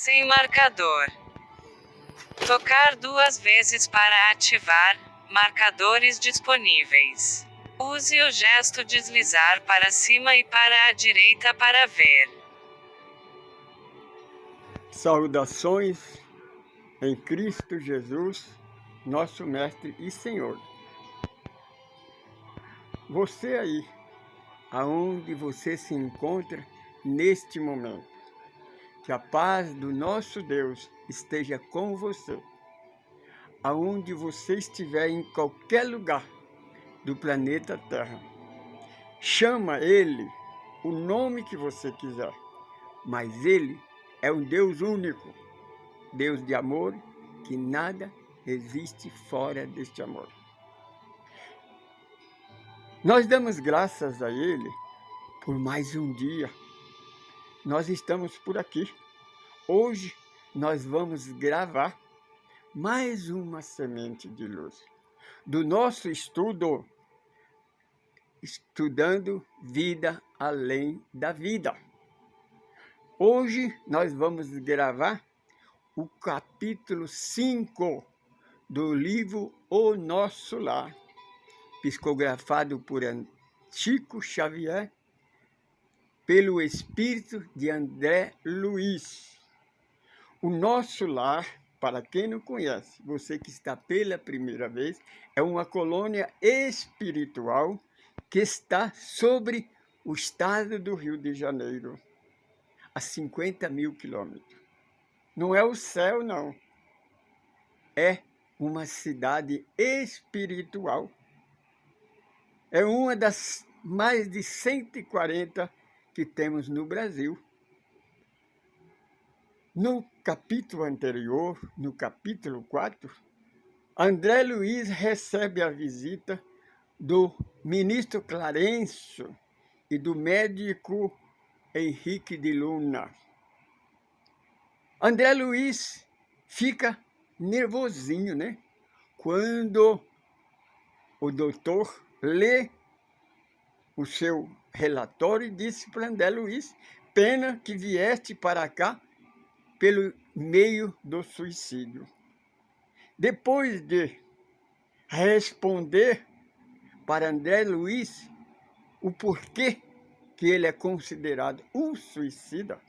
Sem marcador. Tocar 2 vezes para ativar marcadores disponíveis. Use o gesto deslizar para cima e para a direita para ver. Saudações em Cristo Jesus, nosso Mestre e Senhor. Você aí, aonde você se encontra neste momento, que a paz do nosso Deus esteja com você. Aonde você estiver, em qualquer lugar do planeta Terra, chama Ele o nome que você quiser, mas Ele é um Deus único, Deus de amor, que nada existe fora deste amor. Nós damos graças a Ele por mais um dia. Nós estamos por aqui. Hoje nós vamos gravar mais uma semente de luz do nosso estudo, Estudando Vida Além da Vida. Hoje nós vamos gravar o capítulo 5 do livro O Nosso Lar, psicografado por Chico Xavier, pelo espírito de André Luiz. O Nosso Lar, para quem não conhece, você que está pela primeira vez, é uma colônia espiritual que está sobre o estado do Rio de Janeiro, a 50 mil quilômetros. Não é o céu, não. É uma cidade espiritual. É uma das mais de 140 que temos no Brasil. No capítulo anterior, no capítulo 4, André Luiz recebe a visita do ministro Clarencio e do médico Henrique de Luna. André Luiz fica nervosinho, né? Quando o doutor lê o seu relatório e disse para André Luiz: pena que vieste para cá pelo meio do suicídio. Depois de responder para André Luiz o porquê que ele é considerado um suicida,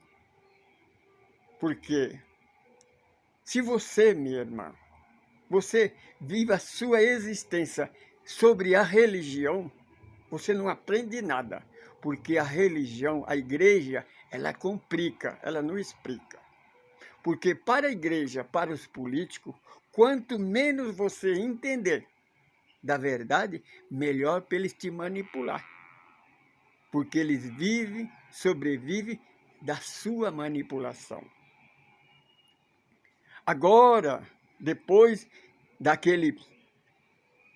porque se você, minha irmã, você vive a sua existência sobre a religião, você não aprende nada, porque a religião, a igreja, ela complica, ela não explica. Porque para a igreja, para os políticos, quanto menos você entender da verdade, melhor para eles te manipular. Porque eles vivem, sobrevivem da sua manipulação. Agora, depois daquele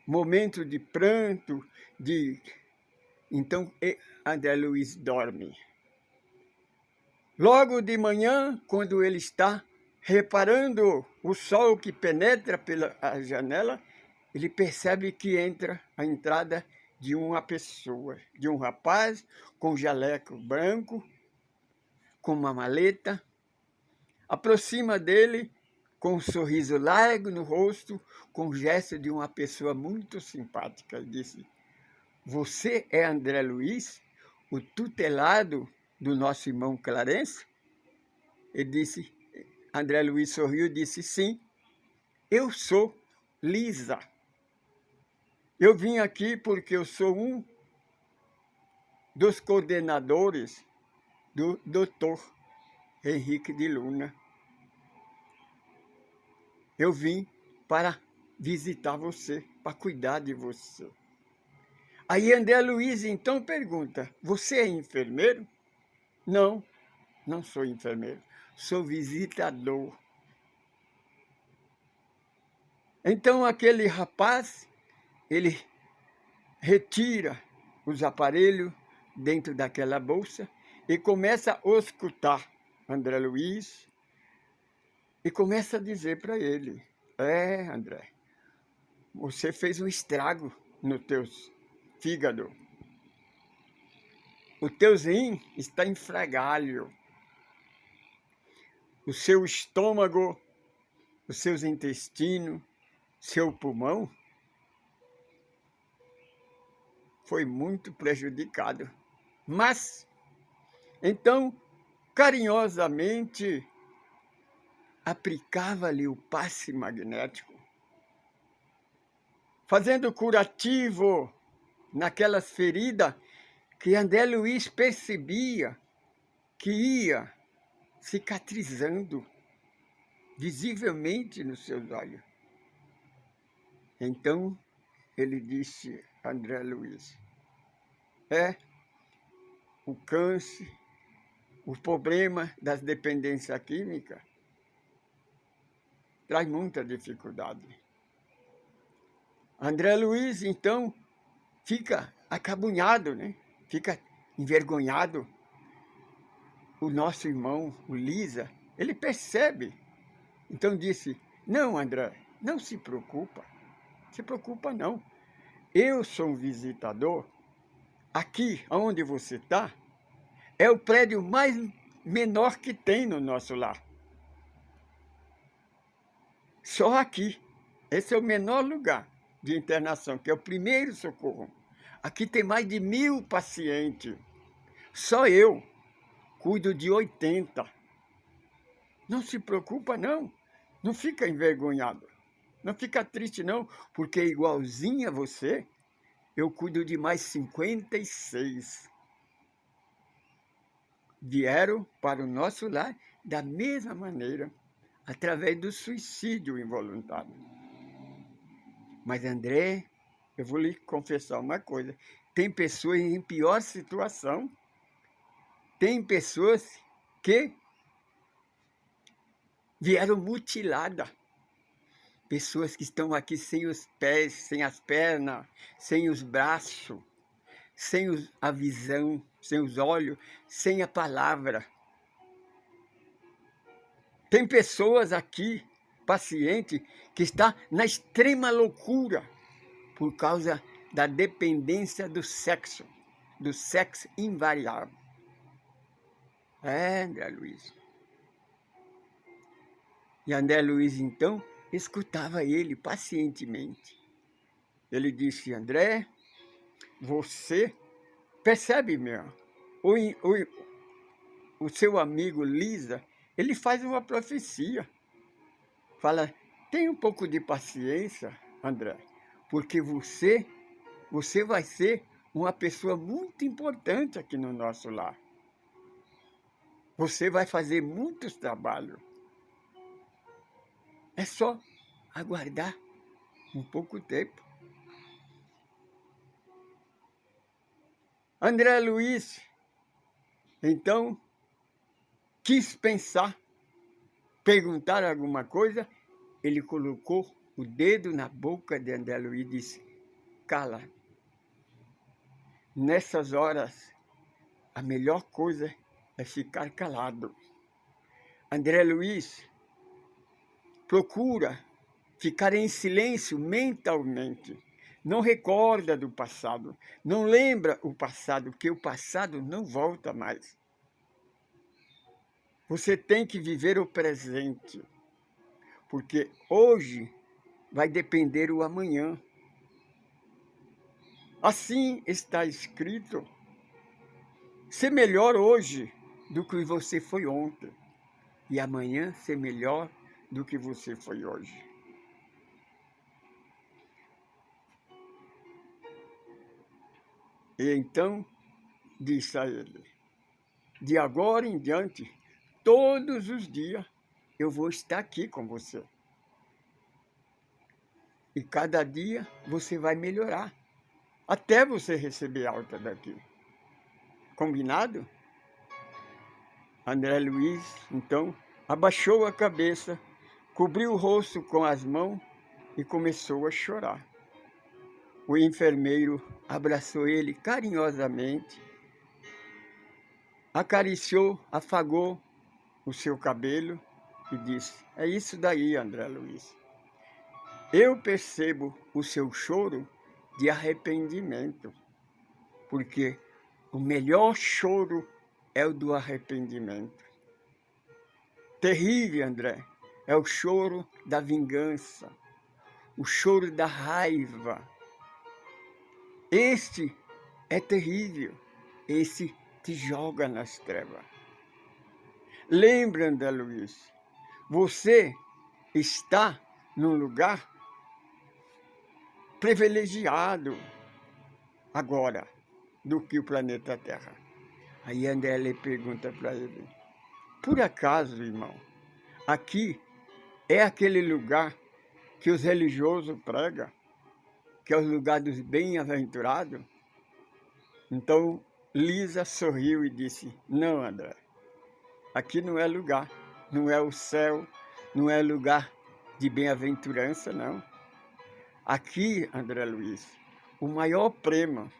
momento de pranto, então André Luiz dorme. Logo de manhã, quando ele está reparando o sol que penetra pela janela, ele percebe que entra a entrada de uma pessoa, de um rapaz com jaleco branco, com uma maleta, aproxima dele com um sorriso largo no rosto, com o gesto de uma pessoa muito simpática. Ele disse: você é André Luiz, o tutelado do nosso irmão Clarencio? Ele disse, André Luiz sorriu e disse: sim, eu sou Lisa. Eu vim aqui porque eu sou um dos coordenadores do doutor Henrique de Luna. Eu vim para visitar você, para cuidar de você. Aí André Luiz então pergunta: você é enfermeiro? Não, não sou enfermeiro, sou visitador. Então aquele rapaz, ele retira os aparelhos dentro daquela bolsa e começa a escutar André Luiz e começa a dizer para ele: André, você fez um estrago no teu fígado. O teu rim está em frangalho. o seu estômago, os seus intestinos, seu pulmão, foi muito prejudicado. Mas, então, carinhosamente, aplicava-lhe o passe magnético, fazendo curativo naquelas feridas que André Luiz percebia que ia cicatrizando visivelmente nos seus olhos. Então, ele disse a André Luiz, o câncer, o problema das dependências químicas, traz muita dificuldade. André Luiz, então, fica acabunhado, né? Fica envergonhado. O nosso irmão, o Lisa, ele percebe. Então disse, não, André, não se preocupa não. Eu sou um visitador. Aqui, onde você está, é o prédio mais menor que tem no nosso lar. Só aqui. Esse é o menor lugar de internação, que é o primeiro socorro. Aqui tem mais de 1000 pacientes. Só eu cuido de 80. Não se preocupa, não. Não fica envergonhado. Não fica triste, não, porque igualzinho a você, eu cuido de mais 56. Vieram para o nosso lar da mesma maneira, através do suicídio involuntário. Mas, André, eu vou lhe confessar uma coisa. Tem pessoas em pior situação. Tem pessoas que vieram mutiladas. Pessoas que estão aqui sem os pés, sem as pernas, sem os braços, sem a visão, sem os olhos, sem a palavra. Tem pessoas aqui, paciente, que está na extrema loucura por causa da dependência do sexo invariável. André Luiz. E André Luiz, então, escutava ele pacientemente. Ele disse, André, você percebe, o seu amigo Lisa, ele faz uma profecia. Fala, tenha um pouco de paciência, André, porque você vai ser uma pessoa muito importante aqui no nosso lar. Você vai fazer muitos trabalhos. É só aguardar um pouco tempo. André Luiz, então, quis pensar, perguntar alguma coisa, ele colocou o dedo na boca de André Luiz e disse, cala. Nessas horas, a melhor coisa é ficar calado. André Luiz, procura ficar em silêncio mentalmente. Não recorda do passado, não lembra o passado, porque o passado não volta mais. Você tem que viver o presente, porque hoje vai depender o amanhã. Assim está escrito, ser melhor hoje do que você foi ontem, e amanhã ser melhor do que você foi hoje. E então, disse a ele, de agora em diante, todos os dias, eu vou estar aqui com você. E cada dia você vai melhorar, até você receber alta daqui. Combinado? André Luiz, então, abaixou a cabeça, cobriu o rosto com as mãos e começou a chorar. O enfermeiro abraçou ele carinhosamente, acariciou, afagou o seu cabelo e disse, é isso daí, André Luiz. Eu percebo o seu choro de arrependimento, porque o melhor choro é o do arrependimento. terrível, André, é o choro da vingança, o choro da raiva. Este é terrível, esse te joga nas trevas. Lembra, André Luiz, você está num lugar privilegiado agora do que o planeta Terra. Aí André lhe pergunta para ele, por acaso, irmão, aqui é aquele lugar que os religiosos pregam, que é o lugar dos bem-aventurados? Então Lisa sorriu e disse, não, André, aqui não é lugar, não é o céu, não é lugar de bem-aventurança, não. Aqui, André Luiz, o maior prêmio,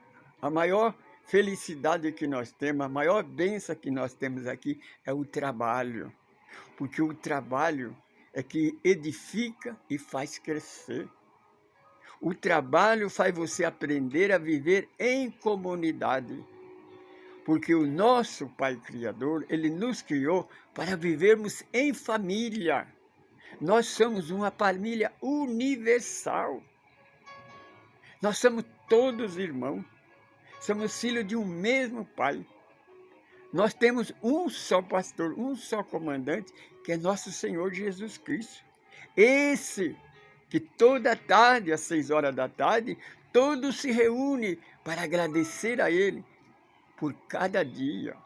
a maior felicidade que nós temos, a maior bênção que nós temos aqui é o trabalho. Porque o trabalho é que edifica e faz crescer. O trabalho faz você aprender a viver em comunidade. Porque o nosso Pai Criador, Ele nos criou para vivermos em família. Nós somos uma família universal. Nós somos todos irmãos. Somos filhos de um mesmo Pai. Nós temos um só pastor, um só comandante, que é nosso Senhor Jesus Cristo. Esse que toda tarde, às 6 horas da tarde, todos se reúnem para agradecer a Ele por cada dia.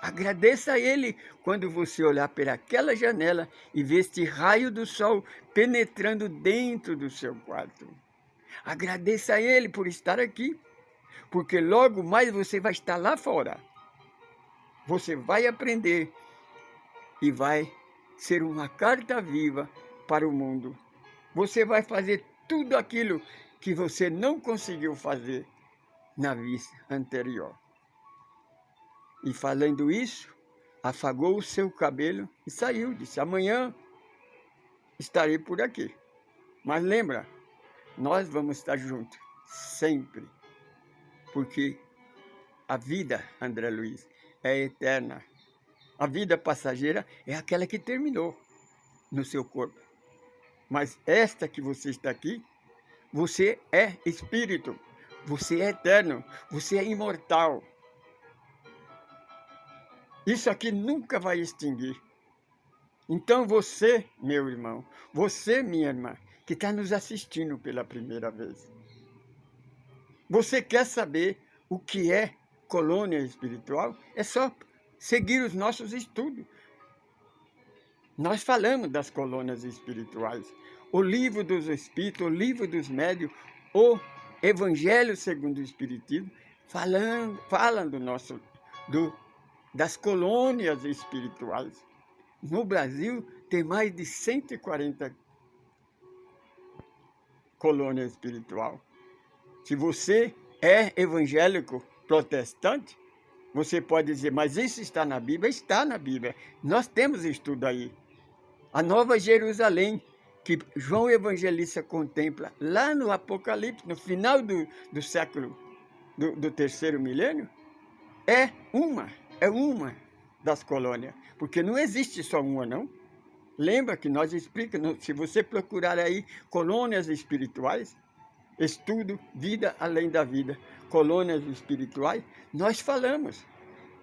Agradeça a Ele quando você olhar para aquela janela e ver este raio do sol penetrando dentro do seu quarto. Agradeça a Ele por estar aqui, porque logo mais você vai estar lá fora. Você vai aprender e vai ser uma carta viva para o mundo. Você vai fazer tudo aquilo que você não conseguiu fazer na vida anterior. E falando isso, afagou o seu cabelo e saiu. Disse, amanhã estarei por aqui. Mas lembra, nós vamos estar juntos, sempre. Porque a vida, André Luiz, é eterna. A vida passageira é aquela que terminou no seu corpo. Mas esta que você está aqui, você é espírito, você é eterno, você é imortal. Isso aqui nunca vai extinguir. Então você, meu irmão, você, minha irmã, que está nos assistindo pela primeira vez, você quer saber o que é colônia espiritual? É só seguir os nossos estudos. Nós falamos das colônias espirituais. O livro dos Espíritos, o livro dos Médios, o Evangelho segundo o Espiritismo, falam das colônias espirituais. No Brasil, tem mais de 140 colônias espirituais. Se você é evangélico protestante, você pode dizer, mas isso está na Bíblia? Está na Bíblia. Nós temos estudo aí. A Nova Jerusalém, que João Evangelista contempla lá no Apocalipse, no final do século, do terceiro milênio, é uma das colônias. Porque não existe só uma, não. Lembra que nós explicamos, se você procurar aí colônias espirituais, estudo Vida Além da Vida, colônias espirituais, nós falamos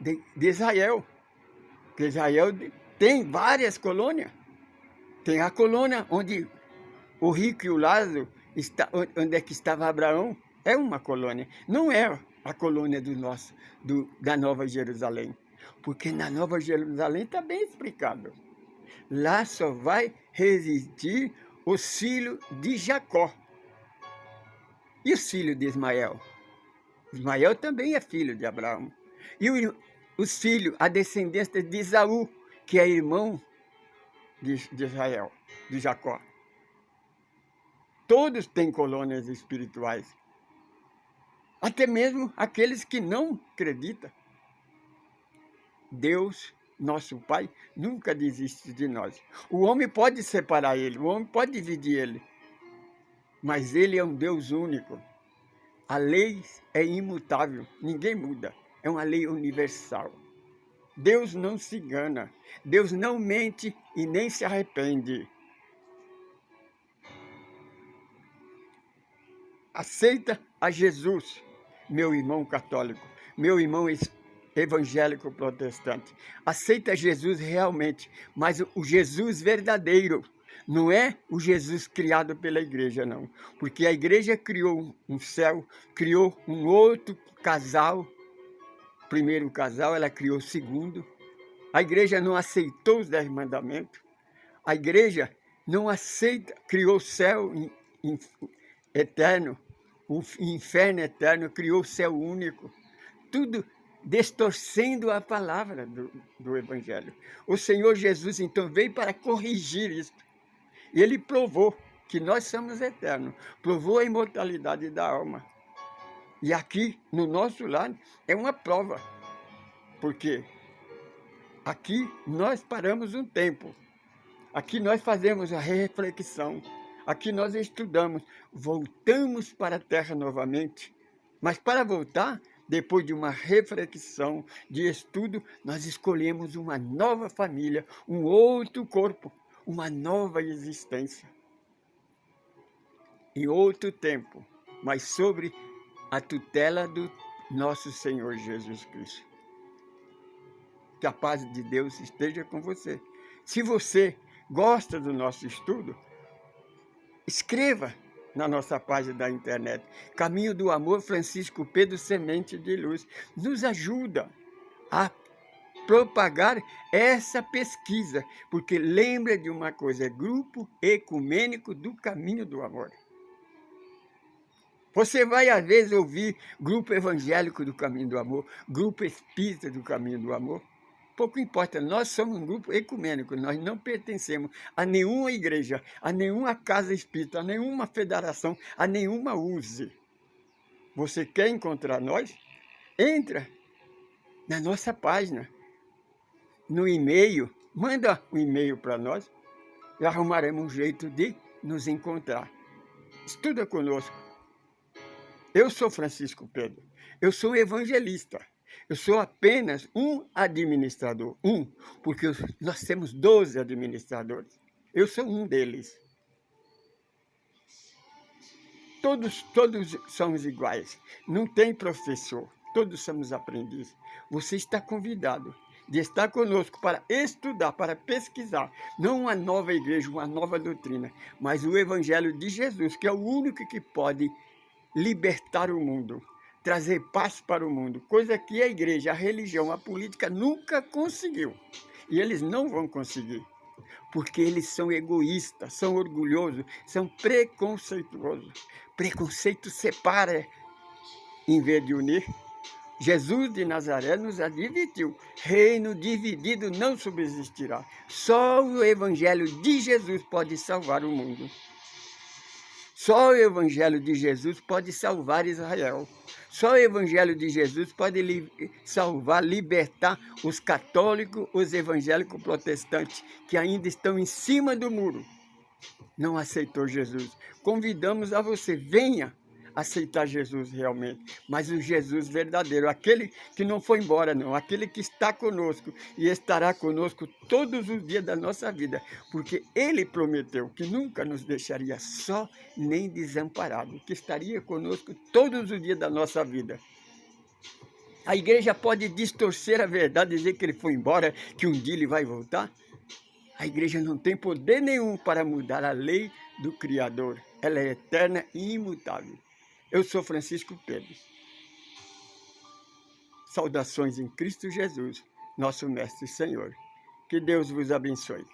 de Israel, que Israel tem várias colônias. Tem a colônia onde o rico e o Lázaro, onde é que estava Abraão, é uma colônia. Não é a colônia da Nova Jerusalém. Porque na Nova Jerusalém está bem explicado. Lá só vai residir os filhos de Jacó. E os filhos de Ismael? Ismael também é filho de Abraão. E os filhos, a descendência de Esaú, que é irmão de Israel, de Jacó. Todos têm colônias espirituais. Até mesmo aqueles que não acreditam. Deus, nosso Pai, nunca desiste de nós. O homem pode separar ele, o homem pode dividir ele. Mas ele é um Deus único. A lei é imutável, ninguém muda. É uma lei universal. Deus não se engana. Deus não mente e nem se arrepende. Aceita a Jesus, meu irmão católico, meu irmão evangélico protestante. Aceita Jesus realmente, mas o Jesus verdadeiro. Não é o Jesus criado pela igreja, não. Porque a igreja criou um céu, criou um outro casal. Primeiro casal, ela criou o segundo. A igreja não aceitou os 10 mandamentos. A igreja não aceita, criou o céu eterno, o inferno eterno, criou o céu único. Tudo distorcendo a palavra do Evangelho. O Senhor Jesus, então, veio para corrigir isso. E ele provou que nós somos eternos, provou a imortalidade da alma. E aqui, no nosso lado, é uma prova, porque aqui nós paramos um tempo, aqui nós fazemos a reflexão, aqui nós estudamos, voltamos para a terra novamente, mas para voltar, depois de uma reflexão, de estudo, nós escolhemos uma nova família, um outro corpo, uma nova existência. Em outro tempo, mas sobre a tutela do nosso Senhor Jesus Cristo. Que a paz de Deus esteja com você. Se você gosta do nosso estudo, escreva na nossa página da internet, Caminho do Amor Francisco Pedro Semente de Luz. Nos ajuda a propagar essa pesquisa, porque lembra de uma coisa, é Grupo Ecumênico do Caminho do Amor. Você vai, às vezes, ouvir Grupo Evangélico do Caminho do Amor, Grupo Espírita do Caminho do Amor. Pouco importa, nós somos um grupo ecumênico, nós não pertencemos a nenhuma igreja, a nenhuma casa espírita, a nenhuma federação, a nenhuma USE. Você quer encontrar nós? Entra na nossa página, no e-mail, manda um e-mail para nós e arrumaremos um jeito de nos encontrar. Estuda conosco. Eu sou Francisco Pedro, eu sou evangelista, eu sou apenas um administrador, porque nós temos 12 administradores, eu sou um deles. Todos somos iguais, não tem professor, todos somos aprendizes. Você está convidado de estar conosco para estudar, para pesquisar, não uma nova igreja, uma nova doutrina, mas o Evangelho de Jesus, que é o único que pode libertar o mundo, trazer paz para o mundo, coisa que a igreja, a religião, a política nunca conseguiu. E eles não vão conseguir, porque eles são egoístas, são orgulhosos, são preconceituosos. Preconceito separa em vez de unir. Jesus de Nazaré nos advertiu, reino dividido não subsistirá. Só o Evangelho de Jesus pode salvar o mundo. Só o Evangelho de Jesus pode salvar Israel. Só o Evangelho de Jesus pode salvar, libertar os católicos, os evangélicos protestantes, que ainda estão em cima do muro. Não aceitou Jesus. Convidamos a você, venha aceitar Jesus realmente, mas o Jesus verdadeiro, aquele que não foi embora não, aquele que está conosco e estará conosco todos os dias da nossa vida, porque ele prometeu que nunca nos deixaria só nem desamparado, que estaria conosco todos os dias da nossa vida. A igreja pode distorcer a verdade, dizer que ele foi embora, que um dia ele vai voltar. A igreja não tem poder nenhum para mudar a lei do Criador, ela é eterna e imutável. Eu sou Francisco Pedro. Saudações em Cristo Jesus, nosso Mestre e Senhor. Que Deus vos abençoe.